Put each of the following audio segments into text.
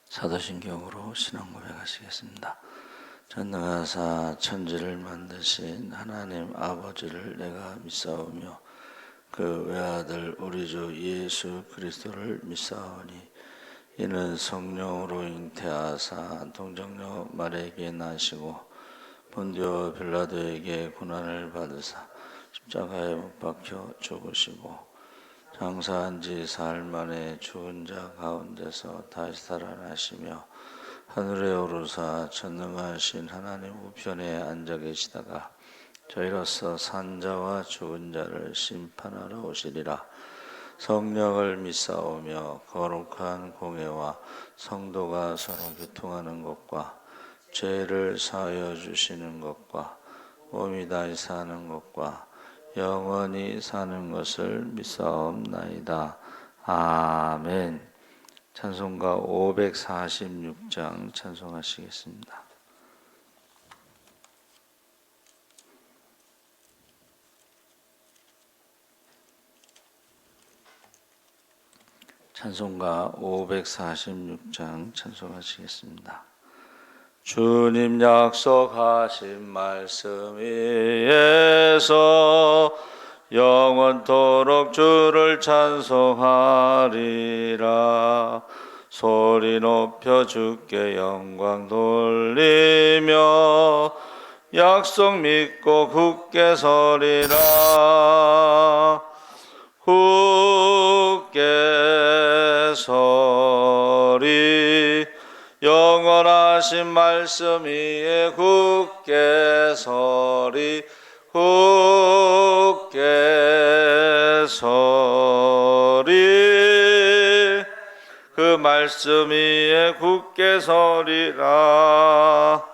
사도신경으로 신앙 고백하시겠습니다. 전능하사 천지를 만드신 하나님 아버지를 내가 믿사오며 그 외아들 우리 주 예수 그리스도를 믿사오니 이는 성령으로 잉태하사 동정녀 마리아에게 나시고 본디오 빌라도에게 고난을 받으사 십자가에 못 박혀 죽으시고 장사한 지 사흘 만에 죽은 자 가운데서 다시 살아나시며 하늘에 오르사 전능하신 하나님 우편에 앉아 계시다가 저희로서 산 자와 죽은 자를 심판하러 오시리라. 성령을 믿사오며 거룩한 공회와 성도가 서로 교통하는 것과 죄를 사하여 주시는 것과 몸이 다시 사는 것과 영원히 사는 것을 믿사옵나이다. 아멘. 찬송가 546장 찬송하시겠습니다. 찬송가 546장 찬송하시겠습니다. 주님 약속하신 말씀 위에서 영원토록 주를 찬송하리라. 소리 높여 주께 영광 돌리며 약속 믿고 굳게 서리라. 굳게 서리 영원하신 말씀 위에 굳게 서리. 굳게 서리 그 말씀 위에 굳게 서리라.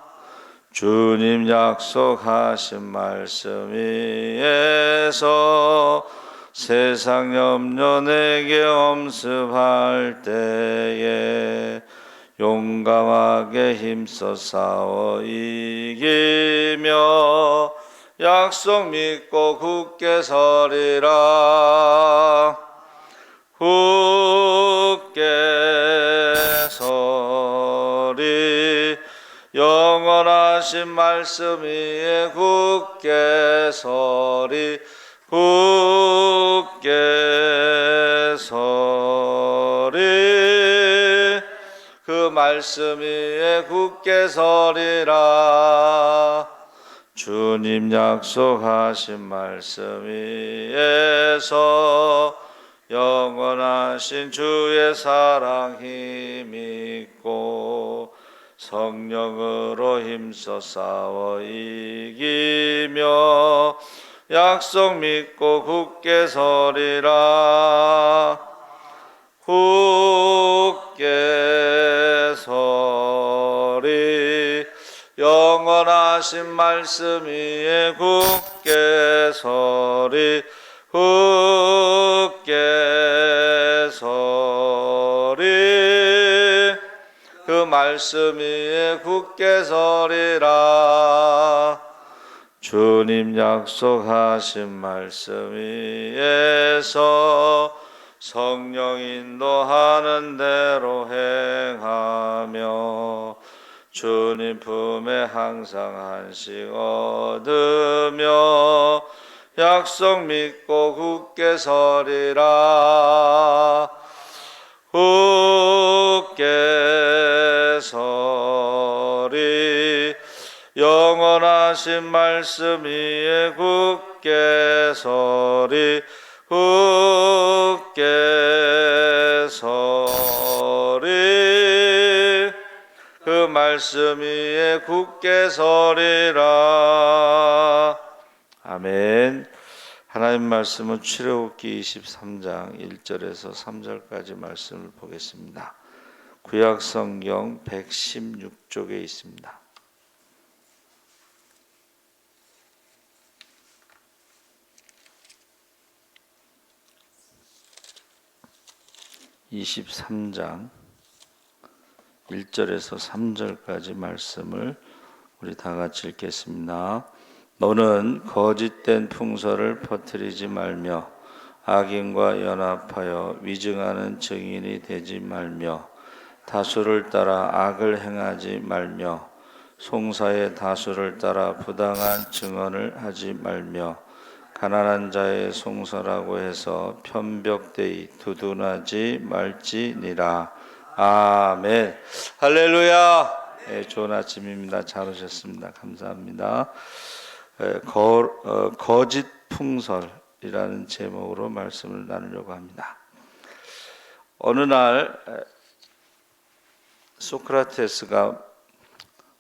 주님 약속하신 말씀 위에서 세상 염려 내게 엄습할 때에 용감하게 힘써 싸워 이기며 약속 믿고 굳게 서리라. 굳게 서리 영원하신 말씀 위에 굳게 서리. 굳게 서리 그 말씀 위에 굳게 서리라. 주님 약속하신 말씀 위에서 영원하신 주의 사랑 힘있고 성령으로 힘써 싸워 이기며 약속 믿고 굳게 서리라. 굳게 서리 영원하신 말씀 위에 굳게 서리. 굳게 서리 그 말씀 위에 굳게 서리라. 주님 약속하신 말씀 위에서 성령 인도하는 대로 행하며 주님 품에 항상 한식 얻으며 약속 믿고 굳게 서리라. 굳게 서리 영원하신 말씀 위에 굳게 서리. 굳게 서리 그 말씀 위에 굳게 서리라. 아멘. 하나님 말씀은 출애굽기 23장 1절에서 3절까지 말씀을 보겠습니다. 구약 성경 116쪽에 있습니다. (23장) 1절에서 3절까지 말씀을 우리 다 같이 읽겠습니다. 너는 거짓된 풍설을 퍼뜨리지 말며 악인과 연합하여 위증하는 증인이 되지 말며 다수를 따라 악을 행하지 말며 송사의 다수를 따라 부당한 증언을 하지 말며 가난한 자의 송사라고 해서 편벽되이 두둔하지 말지니라. 아멘. 할렐루야. 좋은 아침입니다. 잘 오셨습니다. 감사합니다. 거짓 풍설이라는 제목으로 말씀을 나누려고 합니다. 어느 날 소크라테스가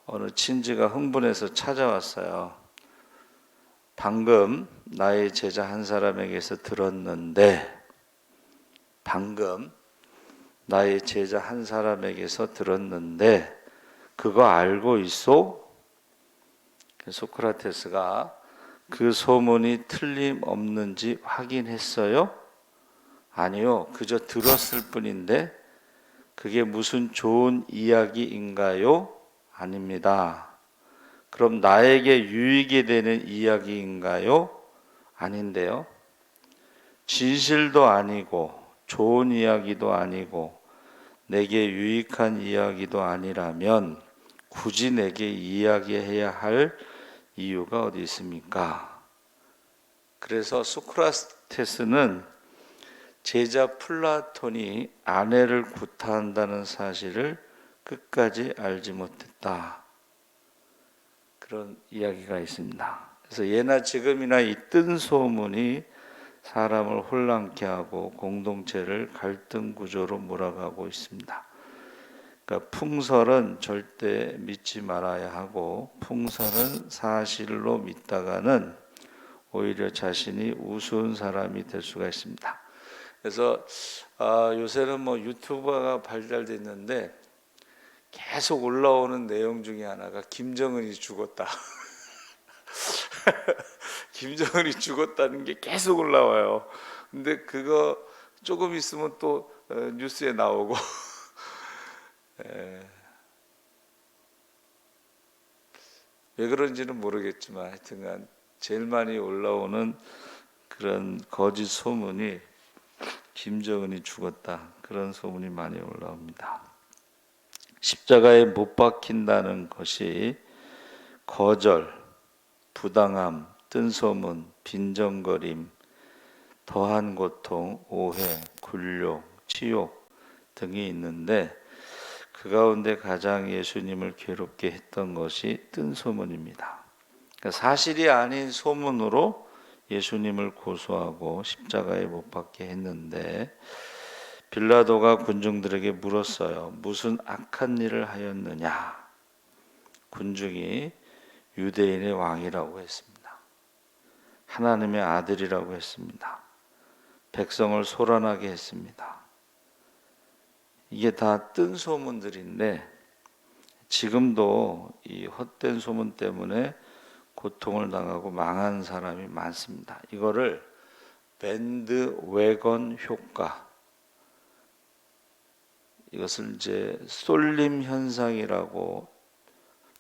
어느 친지가 흥분해서 찾아왔어요. 방금 나의 제자 한 사람에게서 들었는데 그거 알고 있어? 소크라테스가 그 소문이 틀림없는지 확인했어요? 아니요, 그저 들었을 뿐인데 그게 무슨 좋은 이야기인가요? 아닙니다. 그럼 나에게 유익이 되는 이야기인가요? 아닌데요. 진실도 아니고 좋은 이야기도 아니고 내게 유익한 이야기도 아니라면 굳이 내게 이야기해야 할 이유가 어디 있습니까? 그래서 소크라테스는 제자 플라톤이 아내를 구타한다는 사실을 끝까지 알지 못했다. 그런 이야기가 있습니다. 그래서 예나 지금이나 이 뜬 소문이 사람을 혼란케 하고 공동체를 갈등 구조로 몰아가고 있습니다. 그러니까 풍설은 절대 믿지 말아야 하고 풍설은 사실로 믿다가는 오히려 자신이 우스운 사람이 될 수가 있습니다. 그래서 요새는 뭐 유튜브가 발달됐는데 계속 올라오는 내용 중에 하나가 김정은이 죽었다. 김정은이 죽었다는 게 계속 올라와요. 근데 그거 조금 있으면 또 뉴스에 나오고 왜 그런지는 모르겠지만 하여튼간 제일 많이 올라오는 그런 거짓 소문이 김정은이 죽었다, 그런 소문이 많이 올라옵니다. 십자가에 못 박힌다는 것이 거절, 부당함, 뜬소문, 빈정거림, 더한 고통, 오해, 굴욕, 치욕 등이 있는데 그 가운데 가장 예수님을 괴롭게 했던 것이 뜬소문입니다. 그러니까 사실이 아닌 소문으로 예수님을 고소하고 십자가에 못 박게 했는데 빌라도가 군중들에게 물었어요. 무슨 악한 일을 하였느냐? 군중이 유대인의 왕이라고 했습니다. 하나님의 아들이라고 했습니다. 백성을 소란하게 했습니다. 이게 다 뜬 소문들인데 지금도 이 헛된 소문 때문에 고통을 당하고 망한 사람이 많습니다. 이거를 밴드웨건 효과, 이것을 이제 쏠림 현상이라고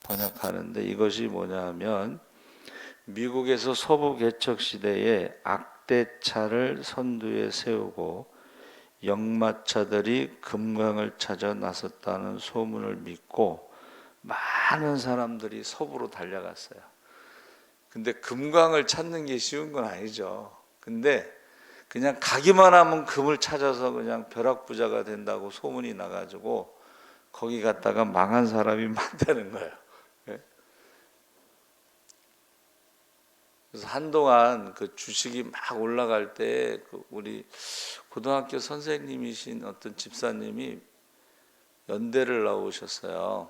번역하는데 이것이 뭐냐면 미국에서 서부 개척 시대에 악대차를 선두에 세우고 역마차들이 금강을 찾아 나섰다는 소문을 믿고 많은 사람들이 서부로 달려갔어요. 근데 금강을 찾는 게 쉬운 건 아니죠. 근데 그냥 가기만 하면 금을 찾아서 그냥 벼락부자가 된다고 소문이 나가지고 거기 갔다가 망한 사람이 많다는 거예요. 그래서 한동안 그 주식이 막 올라갈 때 우리 고등학교 선생님이신 어떤 집사님이 연대를 나오셨어요.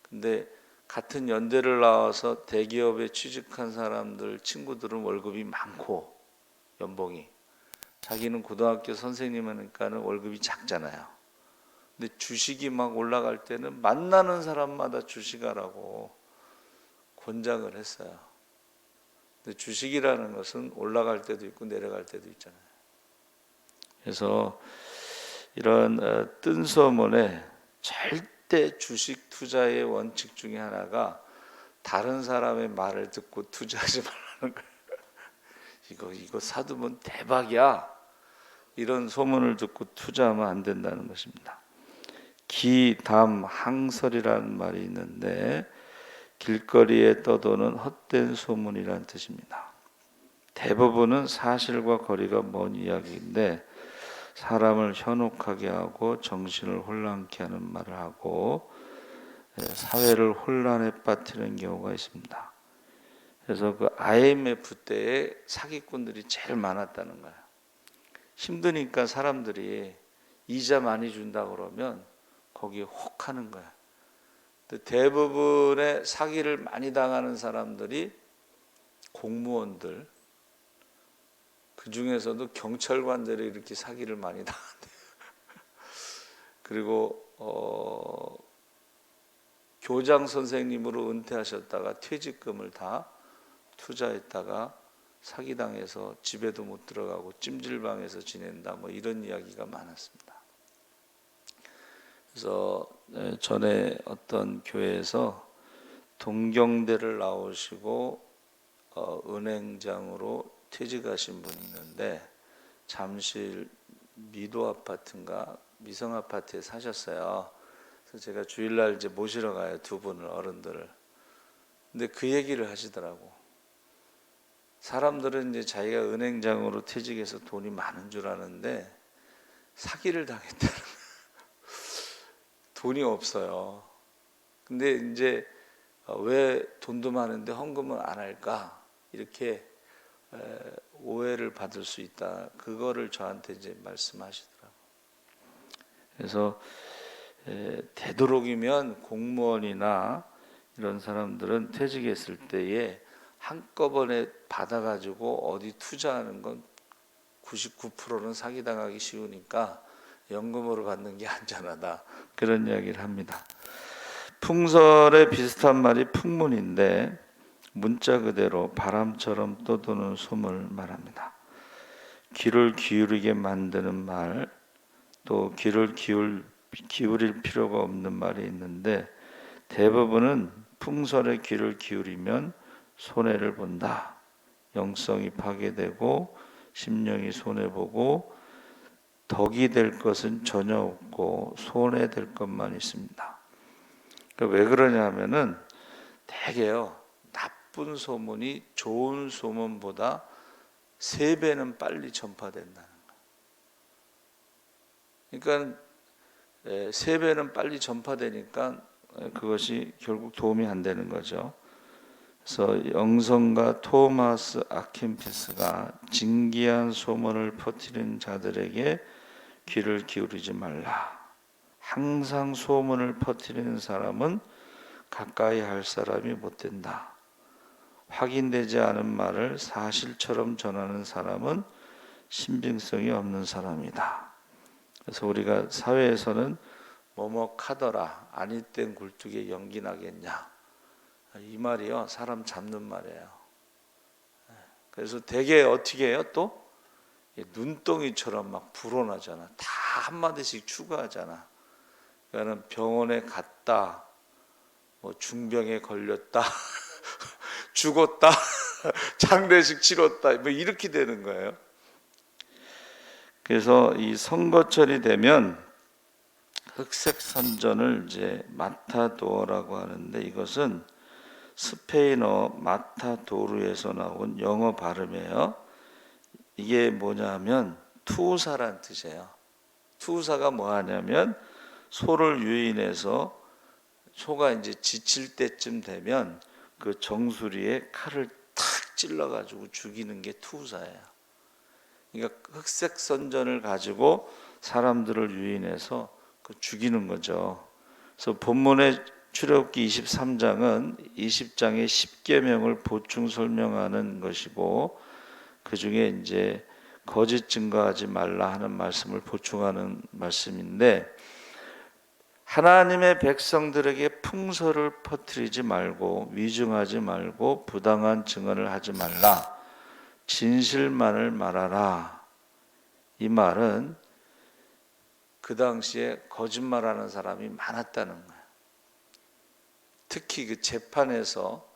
근데 같은 연대를 나와서 대기업에 취직한 사람들 친구들은 월급이 많고 연봉이, 자기는 고등학교 선생님이니까는 월급이 작잖아요. 근데 주식이 막 올라갈 때는 만나는 사람마다 주식하라고 권장을 했어요. 근데 주식이라는 것은 올라갈 때도 있고 내려갈 때도 있잖아요. 그래서 이런 뜬 소문에 절대 주식 투자의 원칙 중에 하나가 다른 사람의 말을 듣고 투자하지 말라는 거예요. 이거 사두면 대박이야, 이런 소문을 듣고 투자하면 안 된다는 것입니다. 기담 항설이라는 말이 있는데 길거리에 떠도는 헛된 소문이라는 뜻입니다. 대부분은 사실과 거리가 먼 이야기인데 사람을 현혹하게 하고 정신을 혼란케 하는 말을 하고 사회를 혼란에 빠뜨리는 경우가 있습니다. 그래서 그 IMF 때에 사기꾼들이 제일 많았다는 거예요. 힘드니까 사람들이 이자 많이 준다 그러면 거기에 혹 하는 거야. 대부분의 사기를 많이 당하는 사람들이 공무원들, 그 중에서도 경찰관들이 이렇게 사기를 많이 당한대요. 그리고 교장 선생님으로 은퇴하셨다가 퇴직금을 다 투자했다가 사기당해서 집에도 못 들어가고 찜질방에서 지낸다, 뭐 이런 이야기가 많았습니다. 그래서 전에 어떤 교회에서 동경대를 나오시고 은행장으로 퇴직하신 분이 있는데 잠실 미도 아파트인가 미성 아파트에 사셨어요. 그래서 제가 주일날 이제 모시러 가요, 두 분을, 어른들을. 근데 그 얘기를 하시더라고. 사람들은 이제 자기가 은행장으로 퇴직해서 돈이 많은 줄 아는데 사기를 당했다는 거예요. 돈이 없어요. 근데 이제 왜 돈도 많은데 헌금을 안 할까? 이렇게 오해를 받을 수 있다. 그거를 저한테 이제 말씀하시더라고요. 그래서 되도록이면 공무원이나 이런 사람들은 퇴직했을 때에 한꺼번에 받아가지고 어디 투자하는 건 99%는 사기당하기 쉬우니까 연금으로 받는 게 안전하다, 그런 이야기를 합니다. 풍설에 비슷한 말이 풍문인데 문자 그대로 바람처럼 떠도는 소문을 말합니다. 귀를 기울이게 만드는 말, 또 귀를 기울일 필요가 없는 말이 있는데 대부분은 풍설에 귀를 기울이면 손해를 본다, 영성이 파괴되고 심령이 손해보고 덕이 될 것은 전혀 없고 손해될 것만 있습니다. 그러니까 왜 그러냐 하면은 대개요, 나쁜 소문이 좋은 소문보다 3배는 빨리 전파된다는 거예요. 그러니까 3배는 빨리 전파되니까 그것이 결국 도움이 안 되는 거죠. 그래서 영성가 토마스 아킨피스가 진기한 소문을 퍼뜨리는 자들에게 귀를 기울이지 말라. 항상 소문을 퍼뜨리는 사람은 가까이 할 사람이 못 된다. 확인되지 않은 말을 사실처럼 전하는 사람은 신빙성이 없는 사람이다. 그래서 우리가 사회에서는 뭐뭐 카더라, 아니 땐 굴뚝에 연기 나겠냐, 이 말이요, 사람 잡는 말이에요. 그래서 되게 어떻게 해요? 또 눈덩이처럼 막 불어나잖아. 다 한마디씩 추가하잖아. 그러니까 병원에 갔다, 뭐 중병에 걸렸다, 죽었다, 장례식 치렀다, 뭐 이렇게 되는 거예요. 그래서 이 선거철이 되면 흑색 선전을 이제 마타도어라고 하는데 이것은 스페인어 마타도르에서 나온 영어 발음이에요. 이게 뭐냐면 투사란 뜻이에요. 투사가 뭐 하냐면 소를 유인해서 소가 이제 지칠 때쯤 되면 그 정수리에 칼을 탁 찔러가지고 죽이는 게 투사예요. 그러니까 흑색 선전을 가지고 사람들을 유인해서 죽이는 거죠. 그래서 본문의 출애굽기 23장은 20장의 10계명을 보충 설명하는 것이고 그 중에 이제 거짓 증거하지 말라 하는 말씀을 보충하는 말씀인데 하나님의 백성들에게 풍설을 퍼뜨리지 말고 위증하지 말고 부당한 증언을 하지 말라. 진실만을 말하라. 이 말은 그 당시에 거짓말하는 사람이 많았다는 거예요. 특히 그 재판에서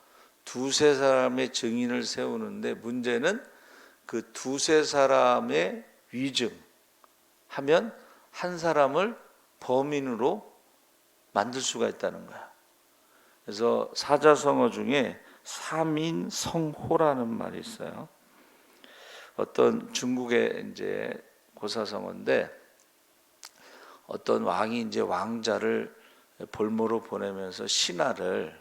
두세 사람의 증인을 세우는데 문제는 그 두세 사람의 위증하면 한 사람을 범인으로 만들 수가 있다는 거야. 그래서 사자성어 중에 삼인성호라는 말이 있어요. 어떤 중국의 이제 고사성어인데 어떤 왕이 이제 왕자를 볼모로 보내면서 신하를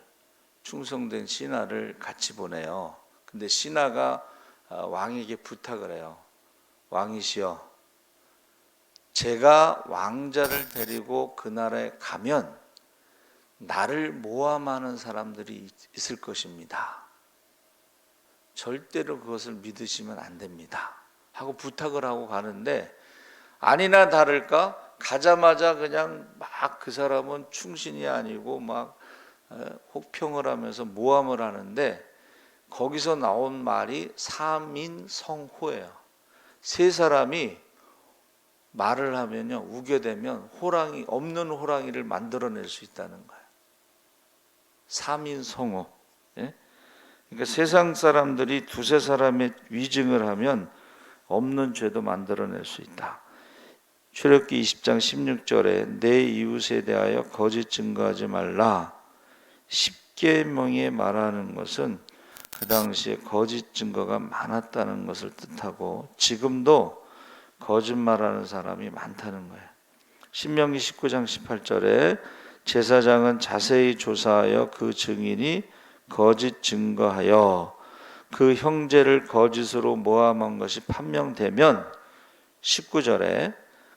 충성된 신하를 같이 보내요. 근데 신하가 왕에게 부탁을 해요. 왕이시여, 제가 왕자를 데리고 그 나라에 가면 나를 모함하는 사람들이 있을 것입니다. 절대로 그것을 믿으시면 안 됩니다. 하고 부탁을 하고 가는데 아니나 다를까 가자마자 그냥 막 그 사람은 충신이 아니고 막 혹평을 하면서 모함을 하는데 거기서 나온 말이 삼인성호예요. 세 사람이 말을 하면요, 우겨대면 호랑이, 없는 호랑이를 만들어낼 수 있다는 거예요. 삼인성호. 예? 그러니까 세상 사람들이 두세 사람의 위증을 하면 없는 죄도 만들어낼 수 있다. 출애굽기 20장 16절에 내 이웃에 대하여 거짓 증거하지 말라. 십계명에 말하는 것은 그 당시에 거짓 증거가 많았다는 것을 뜻하고 지금도 거짓말하는 사람이 많다는 거예요. 신명기 19장 18절에 제사장은 자세히 조사하여 그 증인이 거짓 증거하여 그 형제를 거짓으로 모함한 것이 판명되면 19절에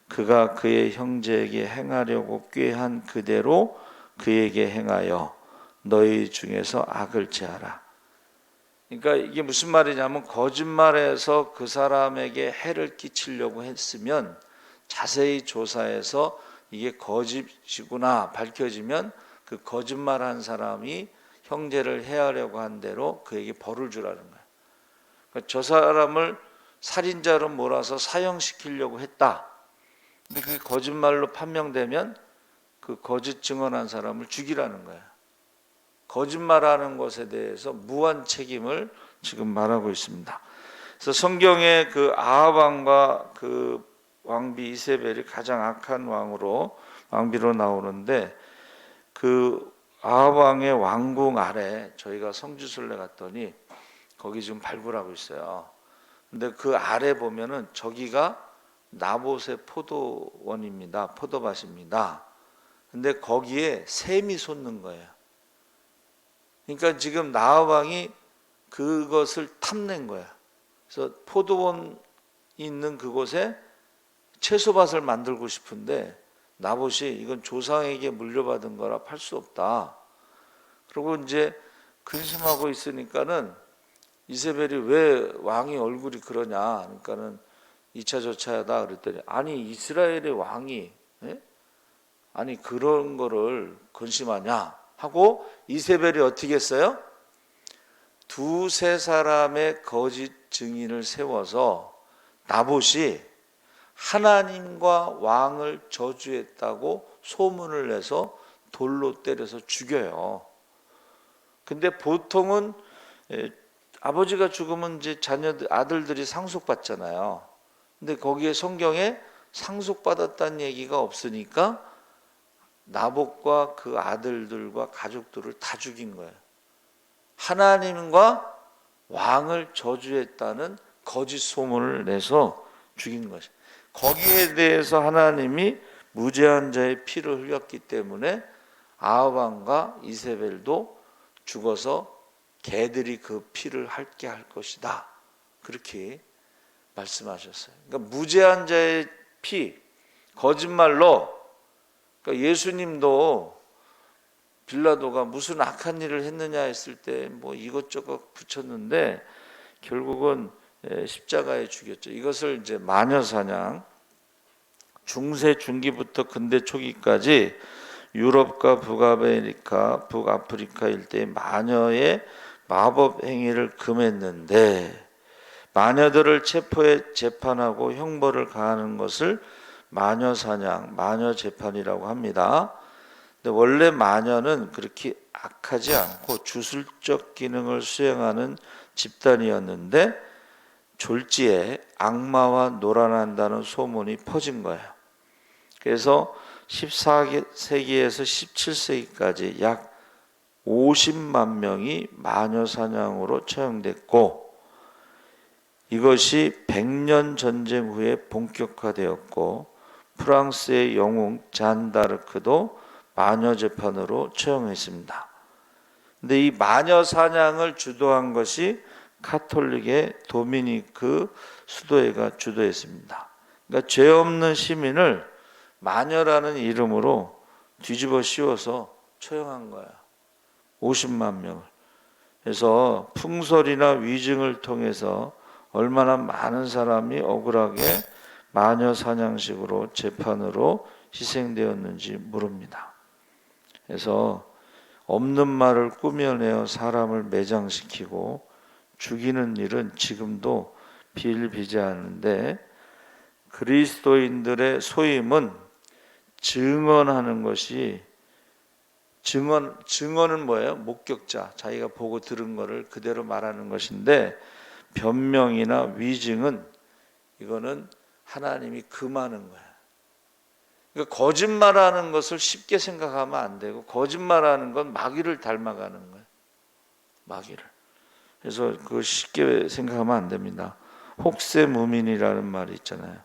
그가 그의 형제에게 행하려고 꾀한 그대로 그에게 행하여 너희 중에서 악을 제하라. 그러니까 이게 무슨 말이냐면 거짓말해서 그 사람에게 해를 끼치려고 했으면 자세히 조사해서 이게 거짓이구나 밝혀지면 그 거짓말한 사람이 형제를 해하려고 한 대로 그에게 벌을 주라는 거예요. 그러니까 저 사람을 살인자로 몰아서 사형시키려고 했다. 근데 그게 거짓말로 판명되면 그 거짓 증언한 사람을 죽이라는 거예요. 거짓말하는 것에 대해서 무한 책임을 지금 말하고 있습니다. 그래서 성경에 그 아합 왕과 그 왕비 이세벨이 가장 악한 왕비로 나오는데 그 아합 왕의 왕궁 아래 저희가 성지순례 갔더니 거기 지금 발굴하고 있어요. 근데 그 아래 보면은 저기가 나봇의 포도원입니다. 포도밭입니다. 근데 거기에 샘이 솟는 거예요. 그러니까 지금 아합 왕이 그것을 탐낸 거야. 그래서 포도원이 있는 그곳에 채소밭을 만들고 싶은데 나봇이 이건 조상에게 물려받은 거라 팔 수 없다. 그리고 이제 근심하고 있으니까는 이세벨이 왜 왕이 얼굴이 그러냐? 그러니까는 2차 저차하다 그랬더니 아니 이스라엘의 왕이 아니 그런 거를 근심하냐? 하고 이세벨이 어떻게 했어요? 두세 사람의 거짓 증인을 세워서 나봇이 하나님과 왕을 저주했다고 소문을 내서 돌로 때려서 죽여요. 근데 보통은 아버지가 죽으면 이제 아들들이 상속받잖아요. 근데 거기에 성경에 상속받았다는 얘기가 없으니까 나봇과 그 아들들과 가족들을 다 죽인 거예요. 하나님과 왕을 저주했다는 거짓 소문을 내서 죽인 것이에요. 거기에 대해서 하나님이 무죄한 자의 피를 흘렸기 때문에 아합 왕과 이세벨도 죽어서 개들이 그 피를 핥게 할 것이다. 그렇게 말씀하셨어요. 그러니까 무죄한 자의 피, 거짓말로 그러니까 예수님도 빌라도가 무슨 악한 일을 했느냐 했을 때 뭐 이것저것 붙였는데 결국은 십자가에 죽였죠. 이것을 이제 마녀 사냥, 중세 중기부터 근대 초기까지 유럽과 북아메리카, 북아프리카 일대의 마녀의 마법 행위를 금했는데 마녀들을 체포해 재판하고 형벌을 가하는 것을 마녀 사냥, 마녀 재판이라고 합니다. 근데 원래 마녀는 그렇게 악하지 않고 주술적 기능을 수행하는 집단이었는데 졸지에 악마와 놀아난다는 소문이 퍼진 거예요. 그래서 14세기에서 17세기까지 약 50만 명이 마녀 사냥으로 처형됐고, 이것이 100년 전쟁 후에 본격화되었고, 프랑스의 영웅 잔다르크도 마녀 재판으로 처형했습니다. 근데 이 마녀 사냥을 주도한 것이 카톨릭의 도미니크 수도회가 주도했습니다. 그러니까 죄 없는 시민을 마녀라는 이름으로 뒤집어 씌워서 처형한 거야. 50만 명을. 그래서 풍설이나 위증을 통해서 얼마나 많은 사람이 억울하게 마녀 사냥식으로 재판으로 희생되었는지 모릅니다. 그래서 없는 말을 꾸며내어 사람을 매장시키고 죽이는 일은 지금도 비일비재하는데, 그리스도인들의 소임은 증언하는 것이, 증언은 뭐예요? 목격자, 자기가 보고 들은 거를 그대로 말하는 것인데, 변명이나 위증은 이거는 하나님이 금하는 거야. 그러니까 거짓말하는 것을 쉽게 생각하면 안 되고, 거짓말하는 건 마귀를 닮아가는 거예요. 마귀를. 그래서 그거 쉽게 생각하면 안 됩니다. 혹세무민이라는 말이 있잖아요.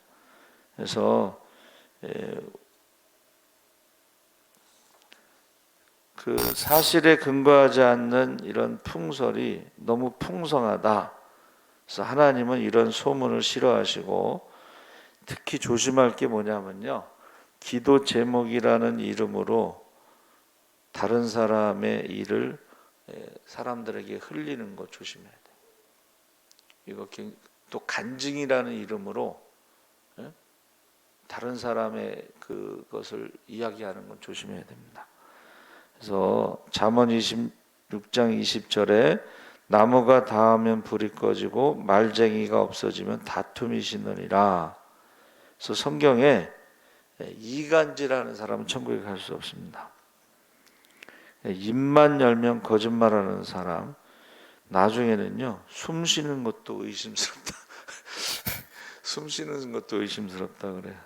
그래서 그 사실에 근거하지 않는 이런 풍설이 너무 풍성하다. 그래서 하나님은 이런 소문을 싫어하시고, 특히 조심할 게 뭐냐면요, 기도 제목이라는 이름으로 다른 사람의 일을 사람들에게 흘리는 거 조심해야 돼. 이거 또 간증이라는 이름으로 다른 사람의 그것을 이야기하는 건 조심해야 됩니다. 그래서 잠언 26장 20절에 나무가 닿으면 불이 꺼지고 말쟁이가 없어지면 다툼이 시느니라. 그래서 성경에 이간질하는 사람은 천국에 갈 수 없습니다. 입만 열면 거짓말하는 사람, 나중에는요 숨 쉬는 것도 의심스럽다. 숨 쉬는 것도 의심스럽다 그래요.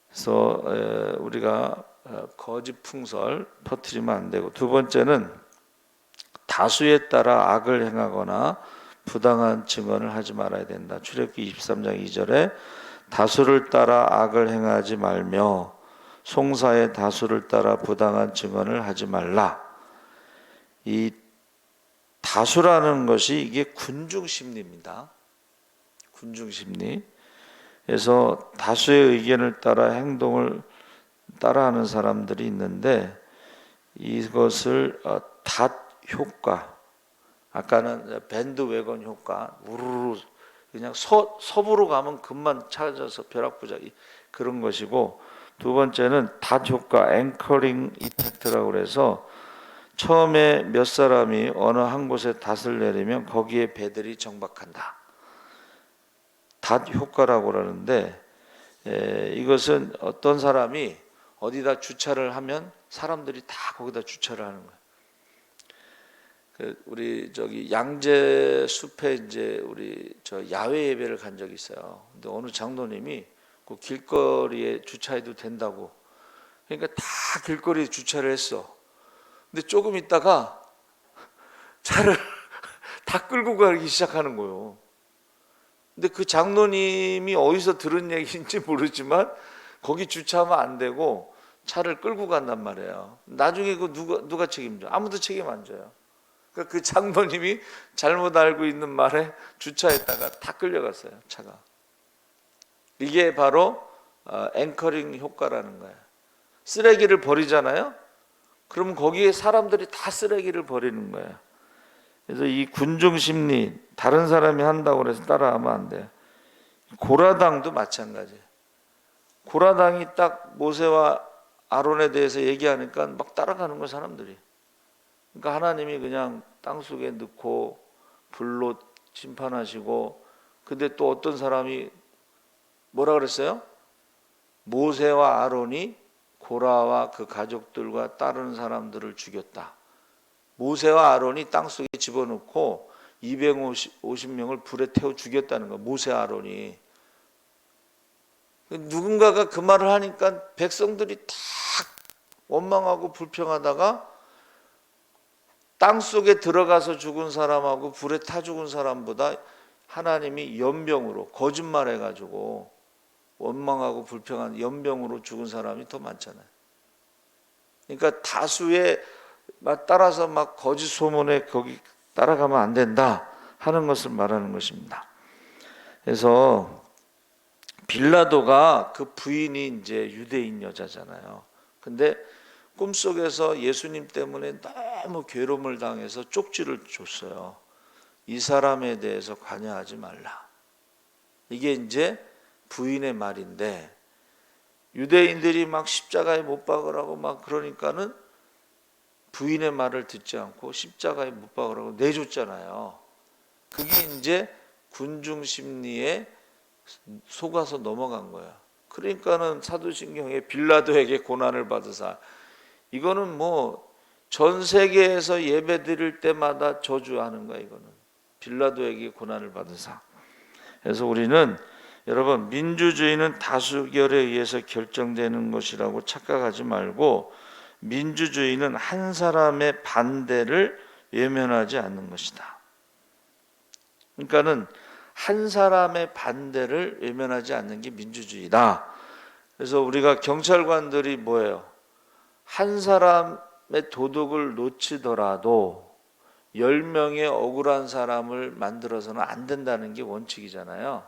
그래서 우리가 거짓 풍설 퍼뜨리면 안 되고, 두 번째는 다수에 따라 악을 행하거나 부당한 증언을 하지 말아야 된다. 출애굽기 23장 2절에 다수를 따라 악을 행하지 말며 송사의 다수를 따라 부당한 증언을 하지 말라. 이 다수라는 것이 이게 군중심리입니다. 군중심리. 그래서 다수의 의견을 따라 행동을 따라하는 사람들이 있는데, 이것을 닷 효과, 아까는 밴드웨건 효과, 우르르 그냥 서부로 가면 금방 찾아서 벼락부작이 그런 것이고, 두 번째는 닷 효과, 앵커링 이펙트라고 그래서 처음에 몇 사람이 어느 한 곳에 닷을 내리면 거기에 배들이 정박한다. 닷 효과라고 그러는데, 이것은 어떤 사람이 어디다 주차를 하면 사람들이 다 거기다 주차를 하는 거예요. 우리 저기 양재 숲에 이제 우리 저 야외 예배를 간 적이 있어요. 근데 어느 장로님이 그 길거리에 주차해도 된다고, 그러니까 다 길거리에 주차를 했어. 근데 조금 있다가 차를 다 끌고 가기 시작하는 거예요. 근데 그 장로님이 어디서 들은 얘기인지 모르지만 거기 주차하면 안 되고 차를 끌고 간단 말이에요. 나중에 그 누가 책임져? 아무도 책임 안 져요. 그러니까 그 장로님이 잘못 알고 있는 말에 주차했다가 다 끌려갔어요, 차가. 이게 바로 앵커링 효과라는 거예요. 쓰레기를 버리잖아요. 그러면 거기에 사람들이 다 쓰레기를 버리는 거예요. 그래서 이 군중심리, 다른 사람이 한다고 해서 따라하면 안 돼요. 고라당도 마찬가지예요. 고라당이 딱 모세와 아론에 대해서 얘기하니까 막 따라가는 거예요, 사람들이. 그러니까 하나님이 그냥 땅속에 넣고 불로 심판하시고, 근데 또 어떤 사람이 뭐라 그랬어요? 모세와 아론이 고라와 그 가족들과 따르는 사람들을 죽였다. 모세와 아론이 땅속에 집어넣고 250명을 불에 태워 죽였다는 거예요. 모세 아론이. 누군가가 그 말을 하니까 백성들이 다 원망하고 불평하다가 땅 속에 들어가서 죽은 사람하고 불에 타 죽은 사람보다 하나님이 연병으로 거짓말해가지고 원망하고 불평한 연병으로 죽은 사람이 더 많잖아요. 그러니까 다수의 따라서 막 거짓 소문에 거기 따라가면 안 된다 하는 것을 말하는 것입니다. 그래서 빌라도가 그 부인이 이제 유대인 여자잖아요. 근데 꿈속에서 예수님 때문에 너무 괴로움을 당해서 쪽지를 줬어요. 이 사람에 대해서 관여하지 말라. 이게 이제 부인의 말인데 유대인들이 막 십자가에 못 박으라고 막 그러니까는 부인의 말을 듣지 않고 십자가에 못 박으라고 내줬잖아요. 그게 이제 군중 심리에 속아서 넘어간 거야. 그러니까는 사도신경에 빌라도에게 고난을 받으사, 이거는 뭐 전 세계에서 예배 드릴 때마다 저주하는 거야. 이거는 빌라도에게 고난을 받으사. 그래서 우리는 여러분, 민주주의는 다수결에 의해서 결정되는 것이라고 착각하지 말고 민주주의는 한 사람의 반대를 외면하지 않는 것이다. 그러니까는 한 사람의 반대를 외면하지 않는 게 민주주의다. 그래서 우리가 경찰관들이 뭐예요? 한 사람의 도둑을 놓치더라도 10명의 억울한 사람을 만들어서는 안 된다는 게 원칙이잖아요.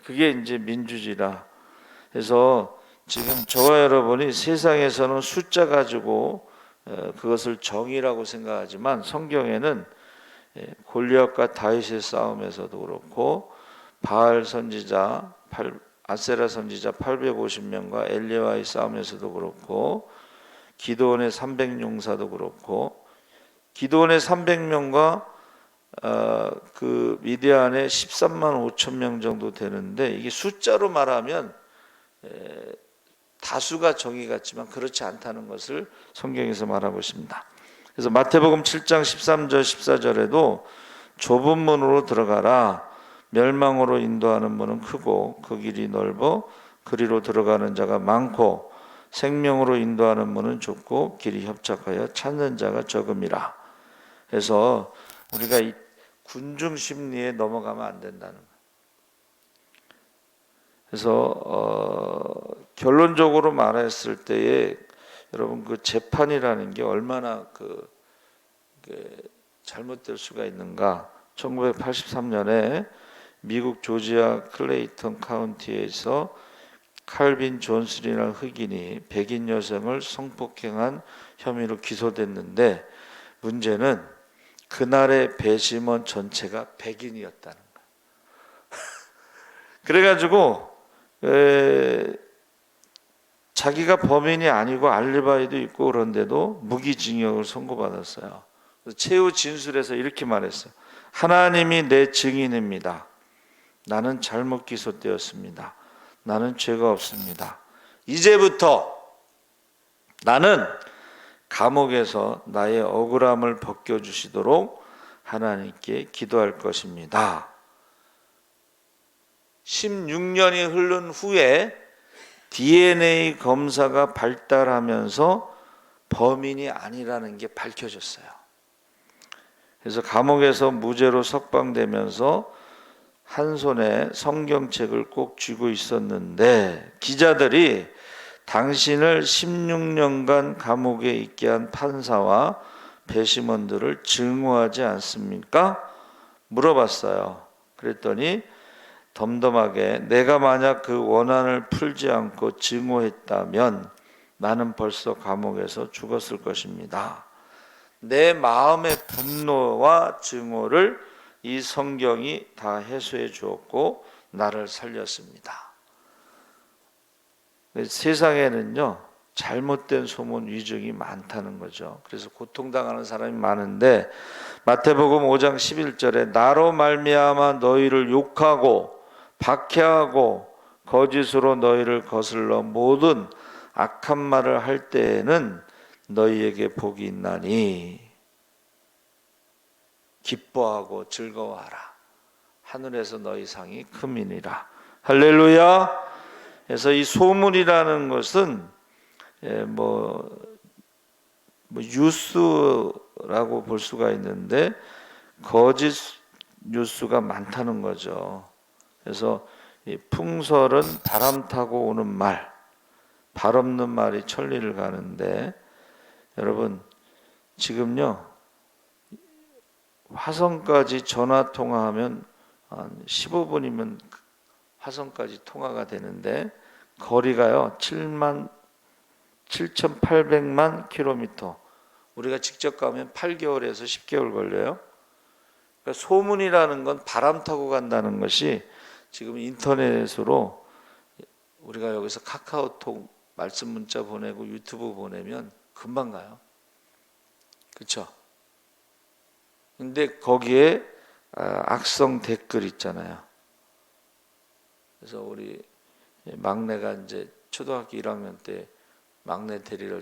그게 이제 민주주의라. 그래서 지금 저와 여러분이 세상에서는 숫자 가지고 그것을 정의라고 생각하지만 성경에는 골리앗과 다윗의 싸움에서도 그렇고 바알 선지자, 아세라 선지자 850명과 엘리야와의 싸움에서도 그렇고 기드온의 300용사도 그렇고 기드온의 300명과 그 미디안의 13만 5천 명 정도 되는데 이게 숫자로 말하면 다수가 정의 같지만 그렇지 않다는 것을 성경에서 말하고 있습니다. 그래서 마태복음 7장 13절 14절에도 좁은 문으로 들어가라. 멸망으로 인도하는 문은 크고 그 길이 넓어 그리로 들어가는 자가 많고 생명으로 인도하는 문은 좁고 길이 협착하여 찾는 자가 적음이라. 그래서 우리가 이 군중 심리에 넘어가면 안 된다는 거예요. 그래서 결론적으로 말했을 때에 여러분 그 재판이라는 게 얼마나 잘못될 수가 있는가. 1983년에 미국 조지아 클레이턴 카운티에서 칼빈 존슨이라는 흑인이 백인 여성을 성폭행한 혐의로 기소됐는데 문제는 그날의 배심원 전체가 백인이었다는 거예요. 그래가지고 자기가 범인이 아니고 알리바이도 있고 그런데도 무기징역을 선고받았어요. 최후 진술에서 이렇게 말했어요. 하나님이 내 증인입니다. 나는 잘못 기소되었습니다. 나는 죄가 없습니다. 이제부터 나는 감옥에서 나의 억울함을 벗겨주시도록 하나님께 기도할 것입니다. 16년이 흐른 후에 DNA 검사가 발달하면서 범인이 아니라는 게 밝혀졌어요. 그래서 감옥에서 무죄로 석방되면서 한 손에 성경책을 꼭 쥐고 있었는데 기자들이 당신을 16년간 감옥에 있게 한 판사와 배심원들을 증오하지 않습니까? 물어봤어요. 그랬더니 덤덤하게 내가 만약 그 원한을 풀지 않고 증오했다면 나는 벌써 감옥에서 죽었을 것입니다. 내 마음의 분노와 증오를 이 성경이 다 해소해 주었고 나를 살렸습니다. 세상에는요 잘못된 소문 위증이 많다는 거죠. 그래서 고통당하는 사람이 많은데 마태복음 5장 11절에 나로 말미암아 너희를 욕하고 박해하고 거짓으로 너희를 거슬러 모든 악한 말을 할 때에는 너희에게 복이 있나니 기뻐하고 즐거워하라. 하늘에서 너희 상이 큼이니라. 할렐루야. 그래서 이 소문이라는 것은 뭐 뉴스라고 볼 수가 있는데 거짓 뉴스가 많다는 거죠. 그래서 이 풍설은 바람 타고 오는 말, 발 없는 말이 천리를 가는데, 여러분 지금요 화성까지 전화 통화하면 한 15분이면 화성까지 통화가 되는데 거리가요 7,800만 킬로미터. 우리가 직접 가면 8개월에서 10개월 걸려요. 그러니까 소문이라는 건 바람 타고 간다는 것이 지금 인터넷으로 우리가 여기서 카카오톡 말씀 문자 보내고 유튜브 보내면 금방 가요. 그렇죠? 근데 거기에 악성 댓글 있잖아요. 그래서 우리 막내가 이제 초등학교 1학년 때 막내 데리러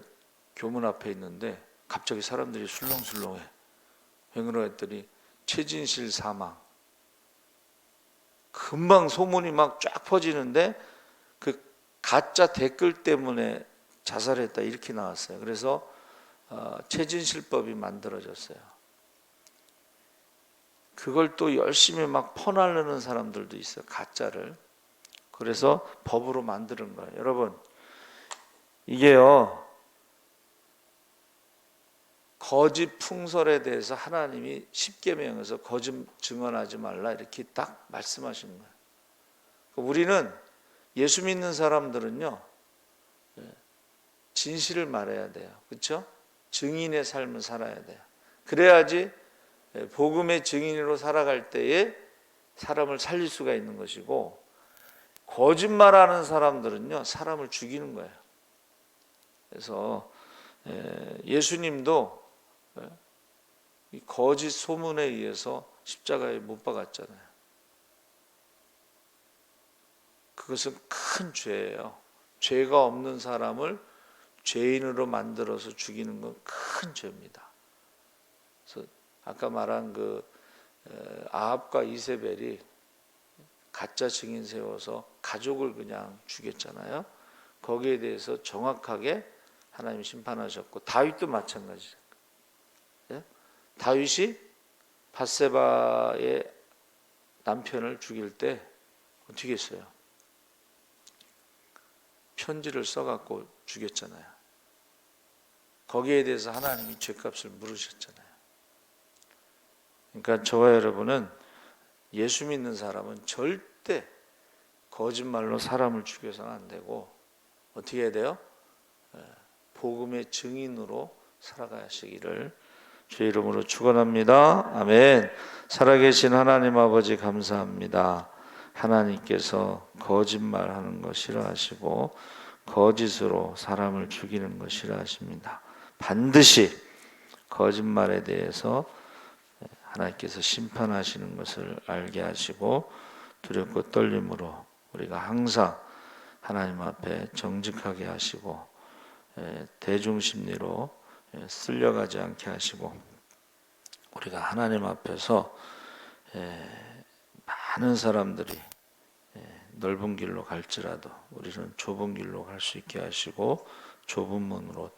교문 앞에 있는데 갑자기 사람들이 술렁술렁해. 왜 그러했더니 최진실 사망. 금방 소문이 막 쫙 퍼지는데 그 가짜 댓글 때문에 자살했다 이렇게 나왔어요. 그래서 최진실법이 만들어졌어요. 그걸 또 열심히 막 퍼나르는 사람들도 있어요. 가짜를. 그래서 법으로 만드는 거예요. 여러분 이게요 거짓 풍설에 대해서 하나님이 십계명에서 거짓 증언하지 말라 이렇게 딱 말씀하시는 거예요. 우리는 예수 믿는 사람들은요 진실을 말해야 돼요. 그렇죠? 증인의 삶을 살아야 돼요. 그래야지 복음의 증인으로 살아갈 때에 사람을 살릴 수가 있는 것이고, 거짓말하는 사람들은요 사람을 죽이는 거예요. 그래서 예수님도 이 거짓 소문에 의해서 십자가에 못 박았잖아요. 그것은 큰 죄예요. 죄가 없는 사람을 죄인으로 만들어서 죽이는 건 큰 죄입니다. 그래서 아까 말한 그 아합과 이세벨이 가짜 증인 세워서 가족을 그냥 죽였잖아요. 거기에 대해서 정확하게 하나님 심판하셨고, 다윗도 마찬가지죠. 예? 다윗이 밧세바의 남편을 죽일 때 어떻게 했어요? 편지를 써갖고 죽였잖아요. 거기에 대해서 하나님이 죄값을 물으셨잖아요. 그러니까 저와 여러분은 예수 믿는 사람은 절대 거짓말로 사람을 죽여서는 안 되고 어떻게 해야 돼요? 복음의 증인으로 살아가시기를 주의 이름으로 축원합니다. 아멘. 살아계신 하나님 아버지 감사합니다. 하나님께서 거짓말하는 거 싫어하시고 거짓으로 사람을 죽이는 거 싫어하십니다. 반드시 거짓말에 대해서 하나님께서 심판하시는 것을 알게 하시고 두렵고 떨림으로 우리가 항상 하나님 앞에 정직하게 하시고 대중심리로 쓸려가지 않게 하시고, 우리가 하나님 앞에서 많은 사람들이 넓은 길로 갈지라도 우리는 좁은 길로 갈 수 있게 하시고 좁은 문으로